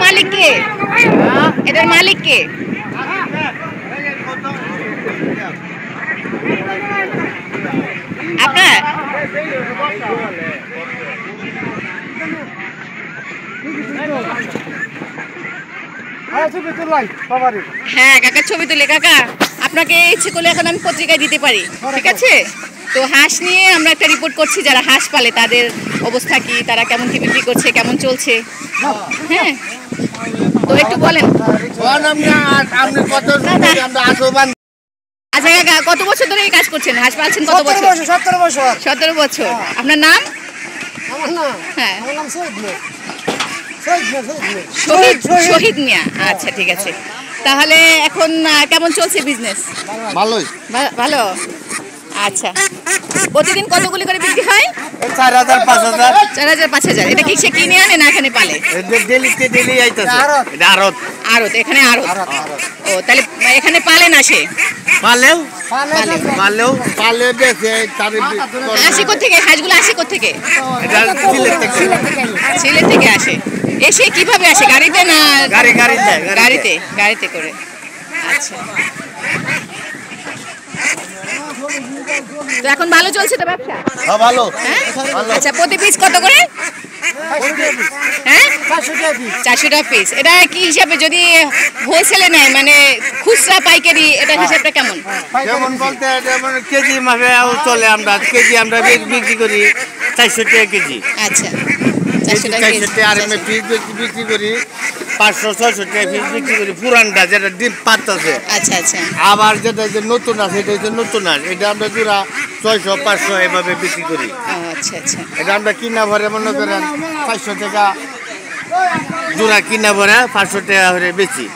মালিক কে? এটার মালিক কে? আপনার? হ্যাঁ কাকার ছবি তুলে। কাকা আপনাকে ইচ্ছে করলে এখন আমি পত্রিকায় দিতে পারি, ঠিক আছে? তো হাঁস নিয়ে আমরা একটা রিপোর্ট করছি, যারা হাঁস পালে তাদের অবস্থা কি, তারা কেমন কি বিক্রি করছে, কেমন চলছে। হ্যাঁ তো একটু বলেন। আচ্ছা কাকা, কত বছর ধরে এই কাজ করছেন, হাঁস পালছেন কত বছর? 17 বছর। 17 বছর। আপনার নাম? আমার নাম? হ্যাঁ আমার নাম শহীদ শহীদ মিয়া। আচ্ছা ঠিক আছে। তাহলে এখন কেমন চলছে বিজনেস? ভালোই। ভালো। আচ্ছা প্রতিদিন কতগুলি করে বিক্রি হয়? 4000 5000। 4000 5000। এটা কি সে কিনে আনে না এখানে পালে? ডেলি আইতাছে। এটা আড়ত। আড়ত, এখানে আড়ত। ও তাহলে এখানে পালে না সে? পালে বেচে তার আসে কোত্থেকে হাঁসগুলো? আসে কোত্থেকে? এটা সিলেট থেকে আসে। এসে কিভাবে আসে, গাড়িতে না? গাড়িতে করে। আচ্ছা তো এখন ভালো চলছে তো ব্যবসা? হ্যাঁ ভালো। হ্যাঁ আচ্ছা প্রতি পিস কত করে? হ্যাঁ 400 টাকা পিস। এটা কি হিসাবে, যদি হোলসেলে নেয় মানে খুচরা পাইকারি, এটা হিসাবটা কেমন? যেমন বলতে যেমন কেজি মাপে চলে, আমরা কেজি আমরা বিক্রি করি 400 টাকা কেজি। আচ্ছা 400 টাকা কেজি। আর আমি পিস বিক্রি করি 500 600 টাকা পিস বিক্রি করি, পুরানটা যেটা ডিম পাততেছে। আচ্ছা আচ্ছা। আবার যেটা যে নতুন আছে এটা হচ্ছে নতুন হাঁস, এটা আমরা জোড়া 600 500 এভাবে বিক্রি করি। আচ্ছা আচ্ছা। এটা আমরা কিনা ভরে মনে করেন 500 টাকা জোড়া, কিনা ভরে 500 টাকা করে বেচি।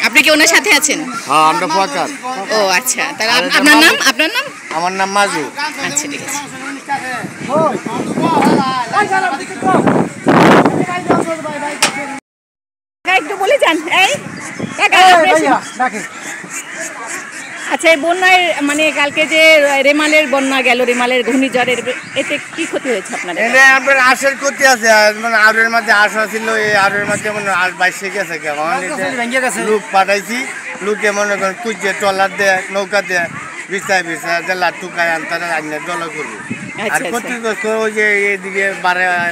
আপনি কি ওনার সাথে আছেন? হ্যাঁ আমরা পকার। ও আচ্ছা, তাহলে আপনার নাম? আপনার নাম? আমার নাম মাজু। আচ্ছা ঠিক আছে। একটু বলে যান। এই কাকা আচ্ছা, এই বন্যায় মানে কালকে যে রেমালের বন্যা গেল, রেমালের ঘূর্ণিঝড়ের, এতে কি ক্ষতি হয়েছে আপনাদের? এনে আমাদের আশের ক্ষতি আছে, মানে আড়ের মধ্যে আশ ছিল, এই আড়ের মধ্যে মানে আশ বাইশে গেছে। লোক পাঠাইছি, লোকে মনে করেন কুচে ট্রলার দেয়, নৌকা দেয়, বিছায় যে লাটুকায় আনতারা আইনে জল করবো। আর ক্ষতিগ্রস্ত ওই যে এইদিকে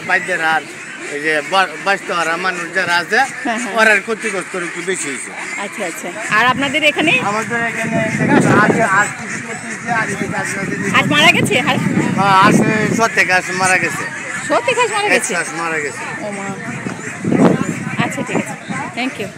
বাইদের হার, এই যে বাঁচতে হারা মানুষ যারা আছে ওরা ক্ষতিগ্রস্ত একটু বেশি হয়েছে। আচ্ছা আচ্ছা। আর আপনাদের এখানে? আমাদের এখানে হাঁস মারা গেছে? হাঁস 100 হাঁস মারা গেছে। 100 হাঁস মারা গেছে? মারা গেছে। ও মা। আচ্ছা ঠিক আছে, থ্যাংক ইউ।